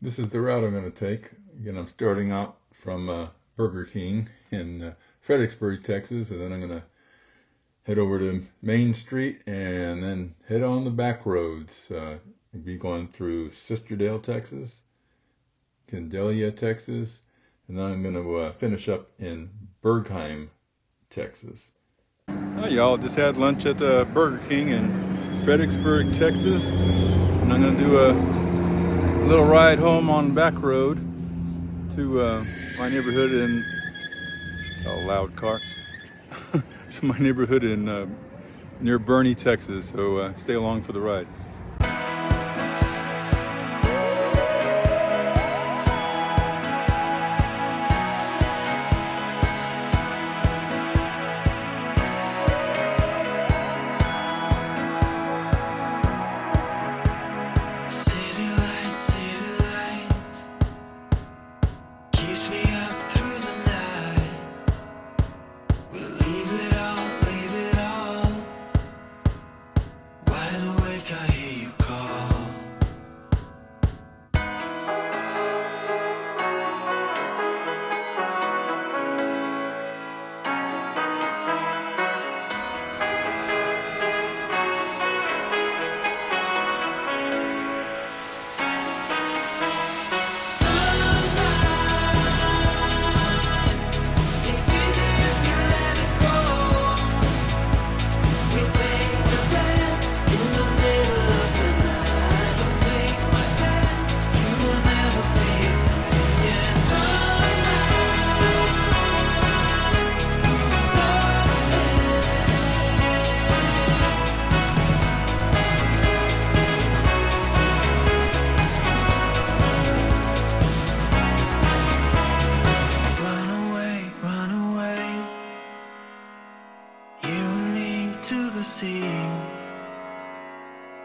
This is the route I'm going to take. Again, I'm starting out from Burger King in Fredericksburg, Texas, and then I'm going to head over to Main Street and then head on the back roads. I'll be going through Sisterdale, Texas, Kendalia, Texas, and then I'm going to finish up in Bergheim, Texas. Hi, y'all. Just had lunch at the Burger King in Fredericksburg, Texas, and I'm going to do a little ride home on back road to my neighborhood in loud car to my neighborhood in near Bernie, Texas. So stay along for the ride.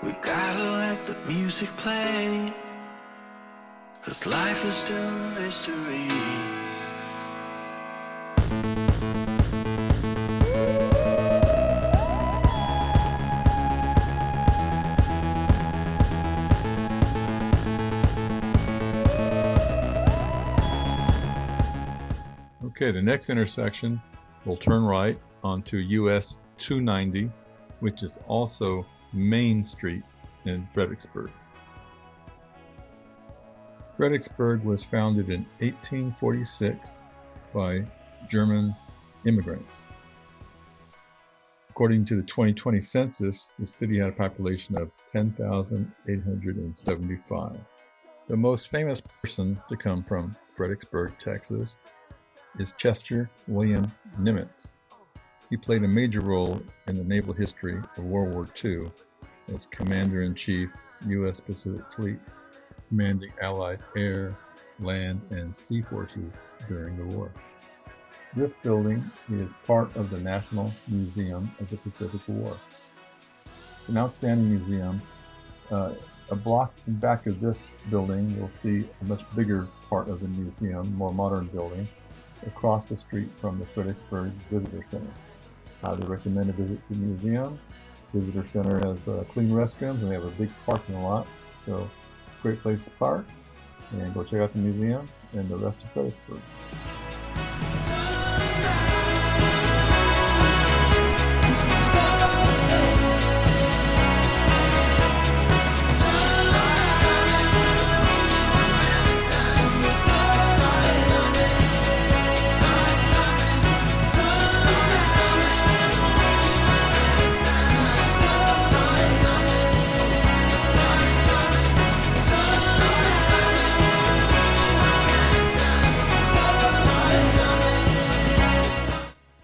We gotta let the music play, 'cause life is still a mystery. Okay, the next intersection will turn right onto US 290, which is also Main Street in Fredericksburg. Fredericksburg was founded in 1846 by German immigrants. According to the 2020 census, the city had a population of 10,875. The most famous person to come from Fredericksburg, Texas, is Chester William Nimitz. He played a major role in the naval history of World War II as Commander-in-Chief, U.S. Pacific Fleet, commanding Allied air, land, and sea forces during the war. This building is part of the National Museum of the Pacific War. It's an outstanding museum. A block back of this building, you'll see a much bigger part of the museum, more modern building, across the street from the Fredericksburg Visitor Center. I highly recommend a visit to the museum. Visitor Center has clean restrooms and they have a big parking lot, so it's a great place to park and go check out the museum and the rest of Fredericksburg.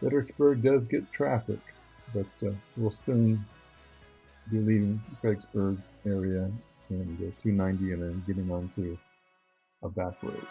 Fredericksburg does get traffic, but we'll soon be leaving the Fredericksburg area and 290 and then getting onto a back road.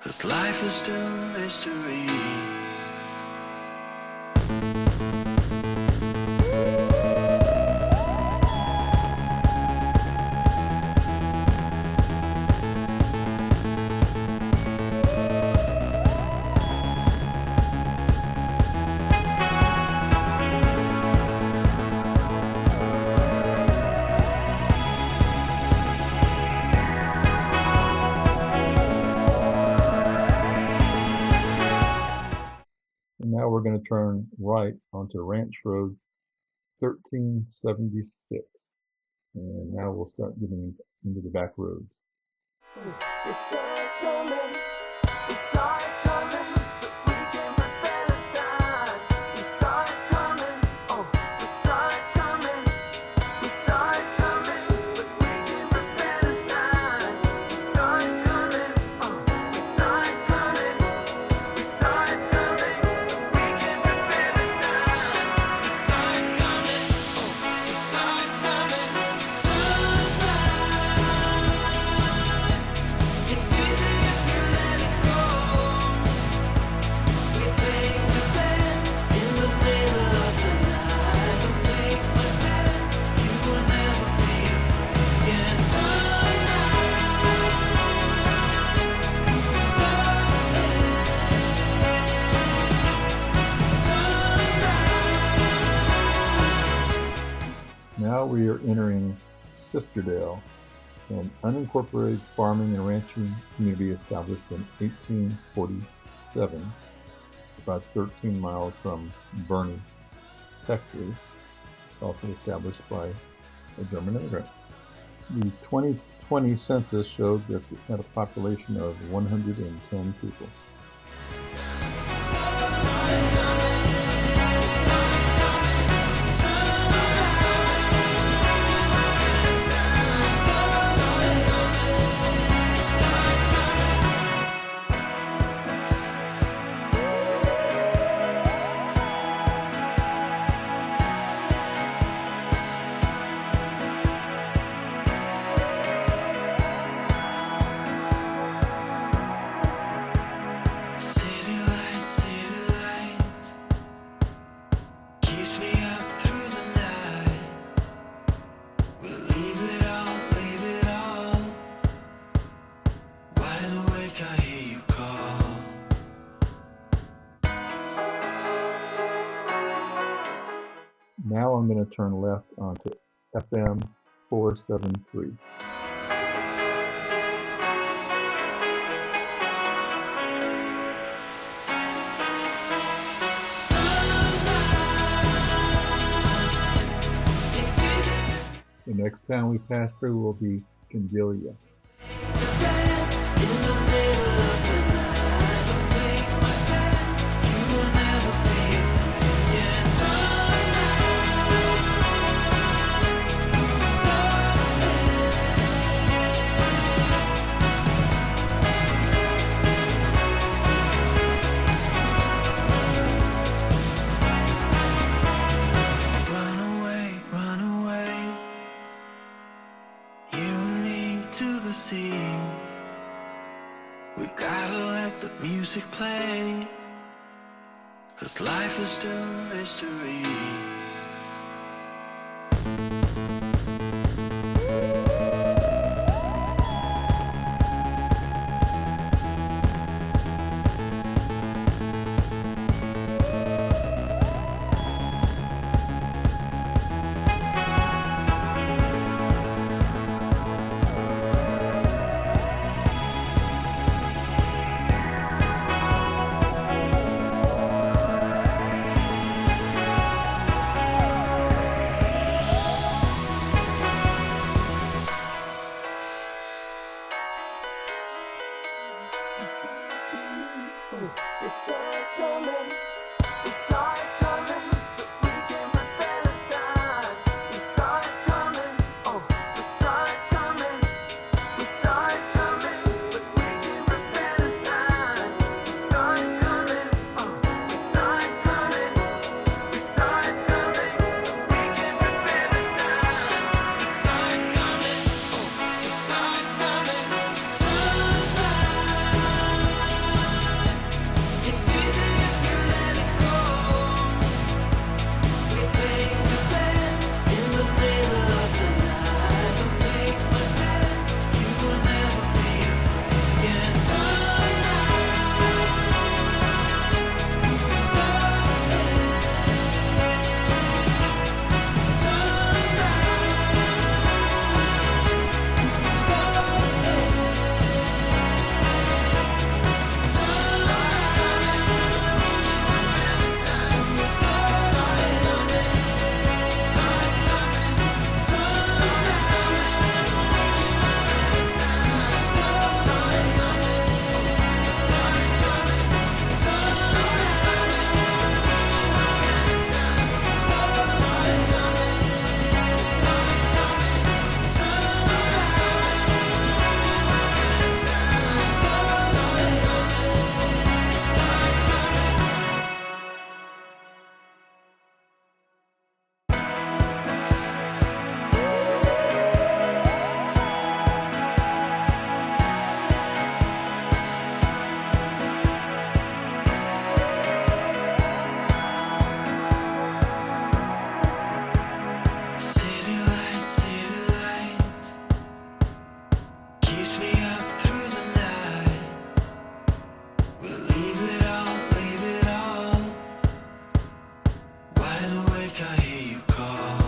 'cause life is still a mystery. And now we're going to turn right onto Ranch Road 1376. And now we'll start getting into the back roads. Now we are entering Sisterdale, an unincorporated farming and ranching community established in 1847. It's about 13 miles from Bergheim, Texas, also established by a German immigrant. The 2020 census showed that it had a population of 110 people. Now I'm going to turn left onto FM 473. The next town we pass through will be Kendalia. We gotta let the music play, 'cause life is still a mystery. We'll leave it all, leave it all. Wide awake, I hear you call.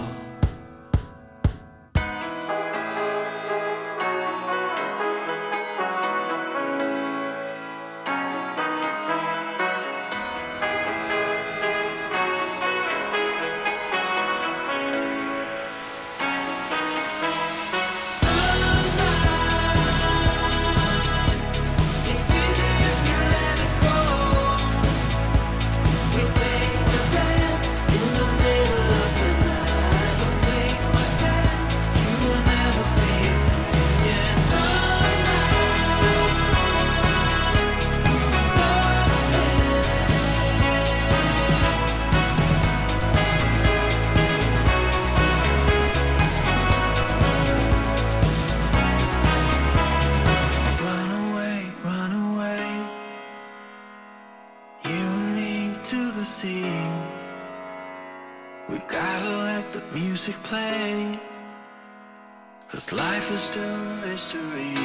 We gotta let the music play, 'cause life is still mystery.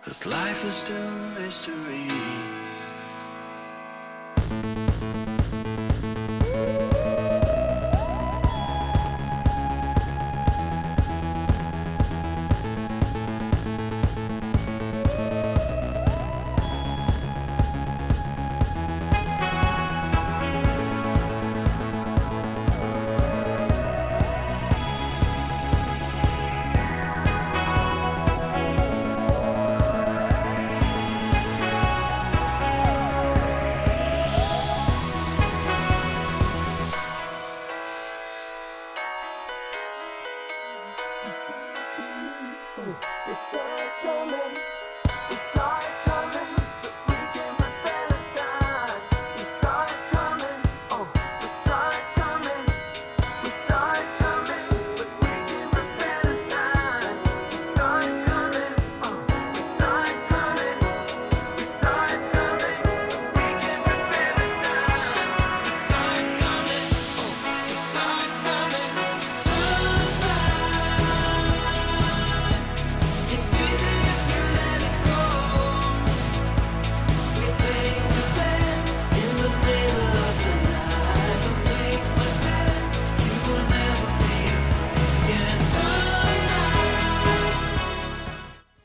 'cause life is still a mystery.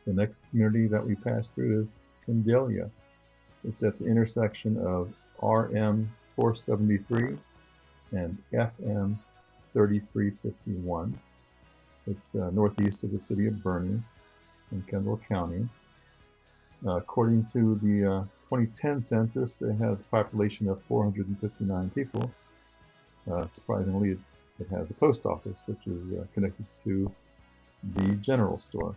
The next community that we pass through is Kendalia. It's at the intersection of RM 473 and FM 3351. It's northeast of the city of Bergheim in Kendall County. According to the 2010 census, it has a population of 459 people. Surprisingly, it has a post office, which is connected to the general store.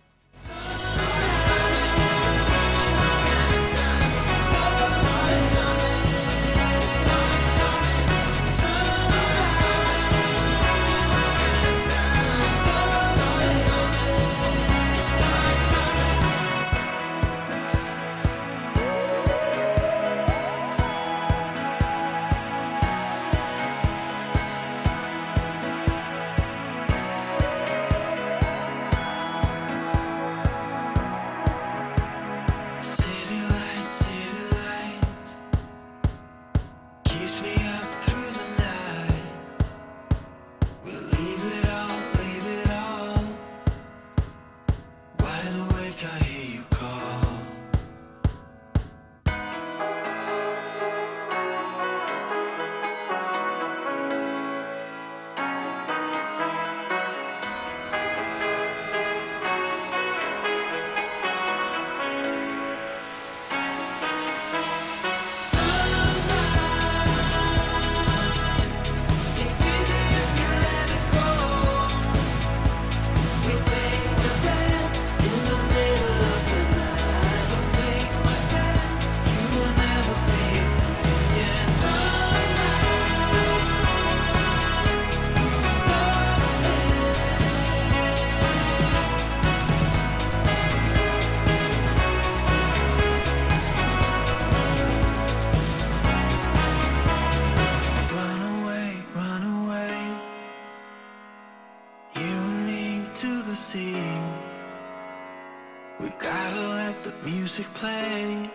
We gotta let the music play,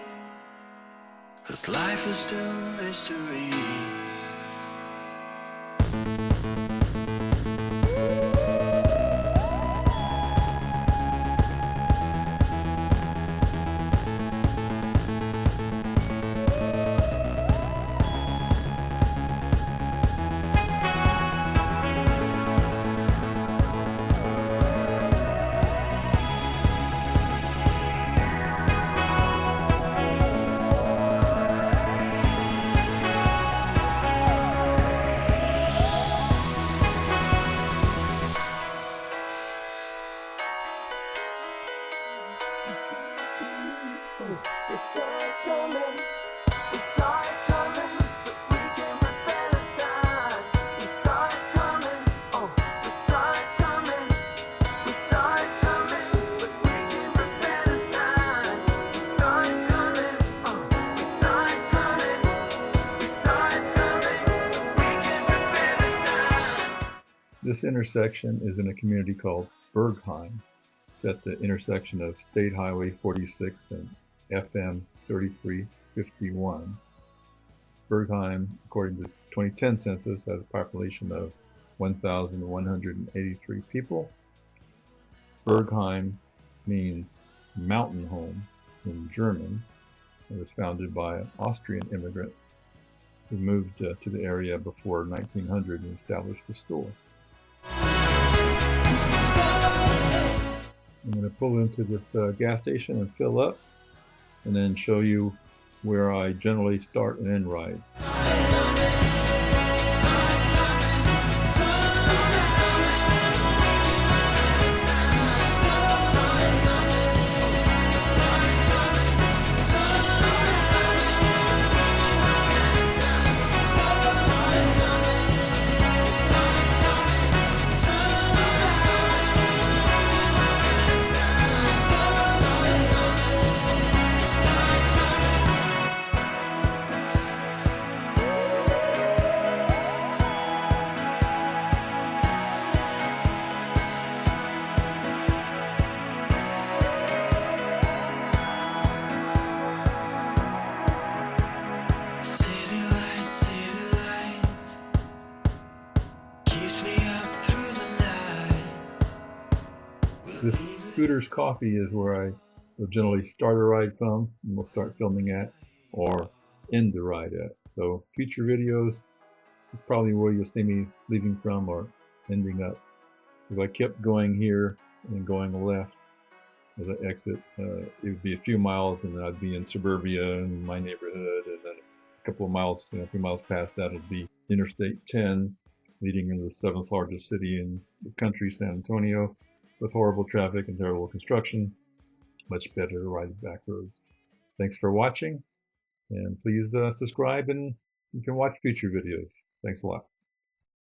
'cause life is still a mystery. This intersection is in a community called Bergheim. It's at the intersection of State Highway 46 and FM 3351. Bergheim, according to the 2010 census, has a population of 1,183 people. Bergheim means mountain home in German. It was founded by an Austrian immigrant who moved to the area before 1900 and established a store. I'm going to pull into this gas station and fill up, and then show you where I generally start and end rides. This Scooter's Coffee is where I will generally start a ride from, and we'll start filming at, or end the ride at. So future videos is probably where you'll see me leaving from or ending up. If I kept going here and going left as I exit, it would be a few miles, and then I'd be in suburbia in my neighborhood, and then a couple of miles, a few miles past that, it'd be Interstate 10, leading into the 7th largest city in the country, San Antonio, with horrible traffic and terrible construction. Much better to ride the back roads. Thanks for watching, and please subscribe, and you can watch future videos. Thanks a lot.